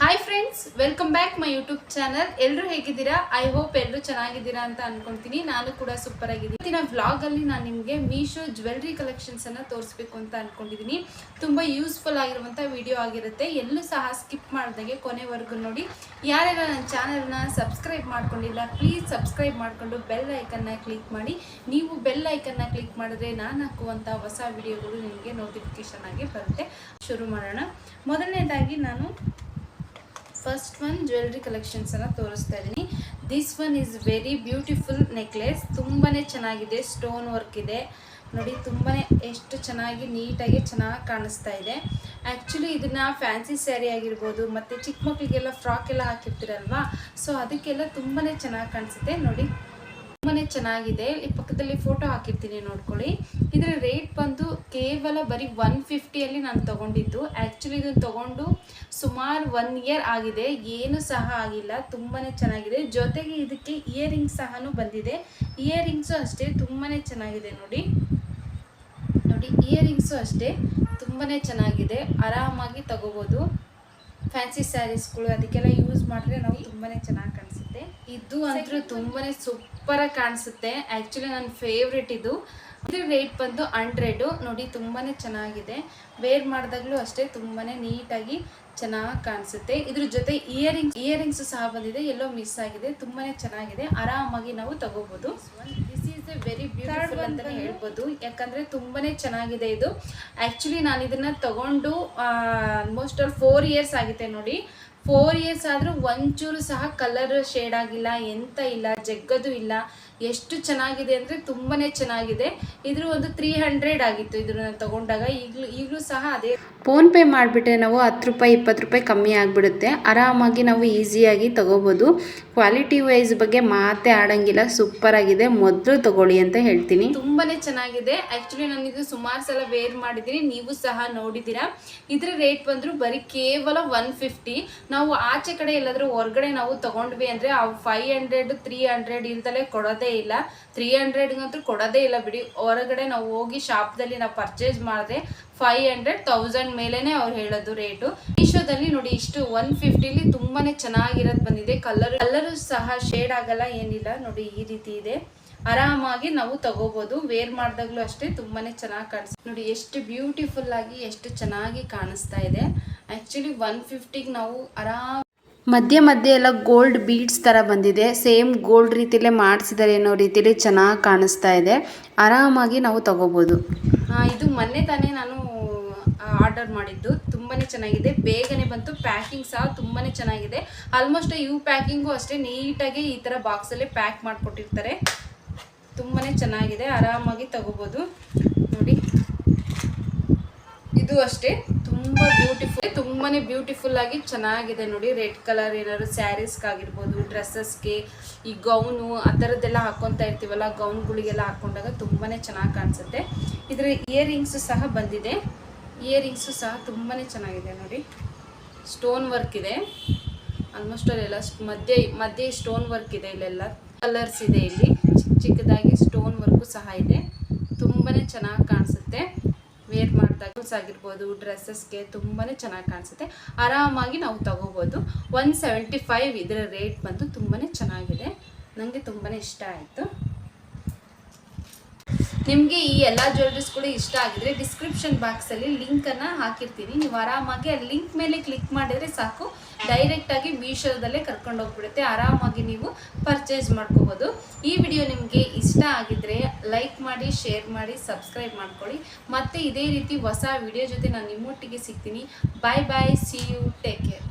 Hi friends, welcome back my YouTube channel. ಎಲ್ಲರೂ ಹೇಗಿದ್ದೀರಾ? I hope ಎಲ್ಲರೂ ಚೆನ್ನಾಗಿದ್ದೀರಾ ಅಂತ ಅನ್ಕೊಂತೀನಿ. ನಾನು ಕೂಡ ಸೂಪರ್ ಆಗಿದ್ದೀನಿ. ಇವತ್ತಿನ ವ್ಲಾಗ್ ಅಲ್ಲಿ ನಾನು ನಿಮಗೆ ಮೀಶೋ ಜ್ಯುವೆಲ್ರಿ ಕಲೆಕ್ಷನ್ಸ್ ಅನ್ನ ತೋರಿಸಬೇಕು ಅಂತ ಅನ್ಕೊಂಡಿದ್ದೀನಿ. ತುಂಬಾ ಯೂಸ್ಫುಲ್ ಆಗಿರುವಂತ ವಿಡಿಯೋ ಆಗಿರುತ್ತೆ. ಎಲ್ಲೂ ಸಹ ಸ್ಕಿಪ್ ಮಾಡ್ದಂಗೆ ಕೊನೆವರೆಗೂ ನೋಡಿ. ಯಾರೆಲ್ಲ ನನ್ನ ಚಾನಲ್ನ ಸಬ್ಸ್ಕ್ರೈಬ್ ಮಾಡ್ಕೊಂಡಿಲ್ಲ, ಪ್ಲೀಸ್ ಸಬ್ಸ್ಕ್ರೈಬ್ ಮಾಡ್ಕೊಂಡು ಬೆಲ್ ಐಕನ್ನ ಕ್ಲಿಕ್ ಮಾಡಿ. ನೀವು ಬೆಲ್ ಐಕನ್ನ ಕ್ಲಿಕ್ ಮಾಡಿದ್ರೆ ನಾನು ಹಾಕುವಂತ ಹೊಸ ವಿಡಿಯೋಗಳು ನಿಮಗೆ ನೋಟಿಫಿಕೇಶನ್ ಆಗಿ ಬರುತ್ತೆ. ಶುರು ಮಾಡೋಣ. ಮೊದಲನೇದಾಗಿ ನಾನು ಫಸ್ಟ್ ಒನ್ ಜ್ಯುವೆಲ್ರಿ ಕಲೆಕ್ಷನ್ಸ್ ಅನ್ನು ತೋರಿಸ್ತಾ ಇದ್ದೀನಿ. This one is very beautiful necklace. ತುಂಬಾ ಚೆನ್ನಾಗಿದೆ, ಸ್ಟೋನ್ ವರ್ಕ್ ಇದೆ ನೋಡಿ. ತುಂಬಾ ಎಷ್ಟು ಚೆನ್ನಾಗಿ ನೀಟಾಗಿ ಚೆನ್ನಾಗಿ ಕಾಣಿಸ್ತಾ ಇದೆ. ಆ್ಯಕ್ಚುಲಿ ಇದನ್ನು ಫ್ಯಾನ್ಸಿ ಸ್ಯಾರಿ ಆಗಿರ್ಬೋದು, ಮತ್ತು ಚಿಕ್ಕ ಮಕ್ಕಳಿಗೆಲ್ಲ ಫ್ರಾಕ್ ಎಲ್ಲ ಹಾಕಿರ್ತೀರಲ್ವಾ, ಸೊ ಅದಕ್ಕೆಲ್ಲ ತುಂಬಾ ಚೆನ್ನಾಗಿ ಕಾಣಿಸುತ್ತೆ ನೋಡಿ. ತುಂಬಾ ಚೆನ್ನಾಗಿದೆ. ಈ ಪಕ್ಕದಲ್ಲಿ ಫೋಟೋ ಹಾಕಿರ್ತೀನಿ ನೋಡ್ಕೊಳ್ಳಿ. ಇದರ ರೇಟ್ ಬಂದು ಕೇವಲ ಬರೀ 150 ನಾನು ತಗೊಂಡಿದ್ದು. ಆ್ಯಕ್ಚುಲಿ ಇದನ್ನು ತಗೊಂಡು ಸುಮಾರು 1 ಇಯರ್ ಆಗಿದೆ, ಏನು ಸಹ ಆಗಿಲ್ಲ. ತುಂಬಾ ಚೆನ್ನಾಗಿದೆ. ಜೊತೆಗೆ ಇದಕ್ಕೆ ಇಯರಿಂಗ್ಸ್ ಸಹ ಬಂದಿದೆ. ಇಯರಿಂಗ್ಸು ಅಷ್ಟೇ ತುಂಬಾ ಚೆನ್ನಾಗಿದೆ ನೋಡಿ. ಇಯರಿಂಗ್ಸು ಅಷ್ಟೇ ತುಂಬಾ ಚೆನ್ನಾಗಿದೆ. ಆರಾಮಾಗಿ ತಗೋಬೋದು. ಫ್ಯಾನ್ಸಿ ಸ್ಯಾರೀಸ್ಗಳು ಅದಕ್ಕೆಲ್ಲ ಯೂಸ್ ಮಾಡಿದ್ರೆ ನಾವು ತುಂಬಾ ಚೆನ್ನಾಗಿ ಕಾಣಿಸುತ್ತೆ. ಇದು ಅಂತೂ ತುಂಬಾ ಸೂಪರಾಗಿ ಕಾಣಿಸುತ್ತೆ. ಆ್ಯಕ್ಚುಲಿ ನನ್ನ ಫೇವ್ರೆಟ್ ಇದು. ಇದ್ರ ರೇಟ್ ಬಂದು 100 ನೋಡಿ. ತುಂಬಾ ಚೆನ್ನಾಗಿದೆ. ವೇರ್ ಮಾಡಿದಾಗಲೂ ಅಷ್ಟೇ ತುಂಬಾ ನೀಟಾಗಿ ಚೆನ್ನಾಗಿ ಕಾಣಿಸುತ್ತೆ. ಇದ್ರ ಜೊತೆ ಇಯರಿಂಗ್ಸ್ ಸಹ ಬಂದಿದೆ, ಎಲ್ಲೋ ಮಿಸ್ ಆಗಿದೆ. ತುಂಬಾ ಚೆನ್ನಾಗಿದೆ. ಆರಾಮಾಗಿ ನಾವು ತಗೋಬಹುದು. This is A very beautiful ಅಂತಾನೆ ಹೇಳ್ಬೋದು, ಯಾಕಂದ್ರೆ ತುಂಬಾನೇ ಚೆನ್ನಾಗಿದೆ ಇದು. ಆ್ಯಕ್ಚುಲಿ ನಾನು ಇದನ್ನ ತಗೊಂಡು ಆಲ್ಮೋಸ್ಟ್ 4 ಇಯರ್ಸ್ ಆಗಿದೆ ನೋಡಿ. 4 ಇಯರ್ಸ್ ಆದರೂ ಒಂಚೂರು ಸಹ ಕಲರ್ ಶೇಡ್ ಆಗಿಲ್ಲ, ಎಂತ ಇಲ್ಲ, ಜಗ್ಗದು ಇಲ್ಲ. ಎಷ್ಟು ಚೆನ್ನಾಗಿದೆ ಅಂದರೆ ತುಂಬಾ ಚೆನ್ನಾಗಿದೆ. ಇದ್ರ ಒಂದು 300 ಆಗಿತ್ತು ಇದನ್ನ ತಗೊಂಡಾಗ. ಈಗಲೂ ಸಹ ಅದೇ. ಫೋನ್ಪೇ ಮಾಡಿಬಿಟ್ರೆ ನಾವು 10 ರೂಪಾಯಿ 20 ರೂಪಾಯಿ ಕಮ್ಮಿ ಆಗಿಬಿಡುತ್ತೆ. ಆರಾಮಾಗಿ ನಾವು ಈಸಿಯಾಗಿ ತಗೋಬೋದು. ಕ್ವಾಲಿಟಿ ವೈಸ್ ಬಗ್ಗೆ ಮಾತೇ ಆಡಂಗಿಲ್ಲ. ಸೂಪರ್ ಆಗಿದೆ. ಮೊದಲು ತಗೊಳ್ಳಿ ಅಂತ ಹೇಳ್ತೀನಿ. ತುಂಬಾ ಚೆನ್ನಾಗಿದೆ. ಆ್ಯಕ್ಚುಲಿ ನಾನು ಇದು ಸುಮಾರು ಸಲ ವೇರ್ ಮಾಡಿದ್ದೀನಿ, ನೀವು ಸಹ ನೋಡಿದ್ದೀರಾ. ಇದ್ರ ರೇಟ್ ಬಂದರೂ ಬರೀ ಕೇವಲ 150. ನಾವು ಆಚೆ ಕಡೆ ಎಲ್ಲಾದರೂ ಹೊರಗಡೆ ನಾವು ತಗೊಂಡ್ವಿ ಅಂದರೆ ಅವು 500 300 ಇಲ್ದಲೇ ಕೊಡೋದೇ ಇಲ್ಲ. 300ಗಂತೂ ಕೊಡೋದೇ ಇಲ್ಲ ಬಿಡಿ. ಹೊರಗಡೆ ನಾವು ಹೋಗಿ ಶಾಪ್ದಲ್ಲಿ ನಾವು ಪರ್ಚೇಸ್ ಮಾಡಿದ್ರೆ 500 1000 ಮೇಲೇನೆ ಅವ್ರು ಹೇಳೋದು ರೇಟು. ಮೀಶೋದಲ್ಲಿ ನೋಡಿ ಇಷ್ಟು 150ಲಿ ತುಂಬಾ ಚೆನ್ನಾಗಿರೋದು ಬಂದಿದೆ. ಕಲರು ಸಹ ಶೇಡ್ ಆಗಲ್ಲ, ಏನಿಲ್ಲ ನೋಡಿ. ಈ ರೀತಿ ಇದೆ. ಆರಾಮಾಗಿ ನಾವು ತಗೋಬಹುದು. ವೇರ್ ಮಾಡಿದಾಗಲೂ ಅಷ್ಟೇ ತುಂಬಾ ಚೆನ್ನಾಗಿ ಕಾಣಿಸುತ್ತೆ ನೋಡಿ. ಎಷ್ಟು ಬ್ಯೂಟಿಫುಲ್ ಆಗಿ ಎಷ್ಟು ಚೆನ್ನಾಗಿ ಕಾಣಿಸ್ತಾ ಇದೆ. ಆ್ಯಕ್ಚುಲಿ 150ಗೆ ನಾವು ಮಧ್ಯೆ ಎಲ್ಲ ಗೋಲ್ಡ್ ಬೀಡ್ಸ್ ಥರ ಬಂದಿದೆ. ಸೇಮ್ ಗೋಲ್ಡ್ ರೀತಿಯಲ್ಲೇ ಮಾಡಿಸಿದ್ದಾರೆ ಅನ್ನೋ ರೀತಿಯಲ್ಲಿ ಚೆನ್ನಾಗಿ ಕಾಣಿಸ್ತಾ ಇದೆ. ಆರಾಮಾಗಿ ನಾವು ತಗೋಬೋದು. ಇದು ಮೊನ್ನೆ ತಾನೇ ನಾನು ಆರ್ಡರ್ ಮಾಡಿದ್ದು. ತುಂಬಾ ಚೆನ್ನಾಗಿದೆ. ಬೇಗನೆ ಬಂತು. ಪ್ಯಾಕಿಂಗ್ ಸಹ ತುಂಬಾ ಚೆನ್ನಾಗಿದೆ. ಆಲ್ಮೋಸ್ಟ್ ಇವು ಪ್ಯಾಕಿಂಗು ಅಷ್ಟೇ ನೀಟಾಗಿ ಈ ಥರ ಬಾಕ್ಸಲ್ಲಿ ಪ್ಯಾಕ್ ಮಾಡಿಕೊಟ್ಟಿರ್ತಾರೆ. ತುಂಬಾ ಚೆನ್ನಾಗಿದೆ. ಆರಾಮಾಗಿ ತಗೋಬೋದು ನೋಡಿ. ಇದು ಅಷ್ಟೇ ತುಂಬಾ ಬ್ಯೂಟಿಫುಲ್ ಆಗಿ ಚೆನ್ನಾಗಿದೆ ನೋಡಿ. ರೆಡ್ ಕಲರ್ ಏನಾದ್ರು ಸ್ಯಾರೀಸ್ಗಾಗಿರ್ಬೋದು, ಡ್ರೆಸ್ಸಸ್ಗೆ, ಈ ಗೌನು ಆ ಥರದ್ದೆಲ್ಲ ಹಾಕ್ಕೊತಾ ಇರ್ತೀವಲ್ಲ, ಗೌನ್ಗಳಿಗೆಲ್ಲ ಹಾಕ್ಕೊಂಡಾಗ ತುಂಬಾ ಚೆನ್ನಾಗಿ ಕಾಣಿಸುತ್ತೆ. ಇದರ ಇಯರಿಂಗ್ಸ್ ಸಹ ಬಂದಿದೆ. ಇಯರಿಂಗ್ಸು ಸಹ ತುಂಬಾ ಚೆನ್ನಾಗಿದೆ ನೋಡಿ. ಸ್ಟೋನ್ ವರ್ಕ್ ಇದೆ. ಆಲ್ಮೋಸ್ಟ್ ಅಲ್ಲೆಲ್ಲ ಮಧ್ಯೆ ಸ್ಟೋನ್ ವರ್ಕ್ ಇದೆ. ಇಲ್ಲೆಲ್ಲ ಕಲರ್ಸ್ ಇದೆ. ಇಲ್ಲಿ ಚಿಕ್ಕದಾಗಿ ಸ್ಟೋನ್ ವರ್ಕು ಸಹ ಇದೆ. ತುಂಬಾ ಚೆನ್ನಾಗಿ ಕಾಣಿಸುತ್ತೆ. ವೇರ್ ಮಾಡಿದಾಗ ಆಗಿರ್ಬೋದು, ಡ್ರೆಸ್ಸಸ್ಗೆ ತುಂಬಾ ಚೆನ್ನಾಗಿ ಕಾಣಿಸುತ್ತೆ. ಆರಾಮಾಗಿ ನಾವು ತಗೋಬೋದು. 175 ಇದರ ರೇಟ್ ಬಂದು ತುಂಬಾ ಚೆನ್ನಾಗಿದೆ. ನನಗೆ ತುಂಬಾ ಇಷ್ಟ ಆಯಿತು. ನಿಮಗೆ ಈ ಎಲ್ಲ ಜ್ಯುವೆಲ್ರೀಸ್ಗಳು ಇಷ್ಟ ಆಗಿದ್ರೆ ಡಿಸ್ಕ್ರಿಪ್ಷನ್ ಬಾಕ್ಸಲ್ಲಿ ಲಿಂಕನ್ನು ಹಾಕಿರ್ತೀನಿ. ನೀವು ಆರಾಮಾಗಿ ಆ ಲಿಂಕ್ ಮೇಲೆ ಕ್ಲಿಕ್ ಮಾಡಿದರೆ ಸಾಕು, ಡೈರೆಕ್ಟಾಗಿ ಮೀಶೋದಲ್ಲೇ ಕರ್ಕೊಂಡು ಹೋಗ್ಬಿಡುತ್ತೆ. ಆರಾಮಾಗಿ ನೀವು ಪರ್ಚೇಸ್ ಮಾಡ್ಕೋಬೋದು. ಈ ವಿಡಿಯೋ ನಿಮಗೆ ಇಷ್ಟ ಆಗಿದ್ರೆ ಲೈಕ್ ಮಾಡಿ, ಶೇರ್ ಮಾಡಿ, ಸಬ್ಸ್ಕ್ರೈಬ್ ಮಾಡ್ಕೊಳ್ಳಿ. ಮತ್ತು ಇದೇ ರೀತಿ ಹೊಸ ವಿಡಿಯೋ ಜೊತೆ ನಾನು ನಿಮ್ಮೊಟ್ಟಿಗೆ ಸಿಗ್ತೀನಿ. Bye bye. See you. Take care.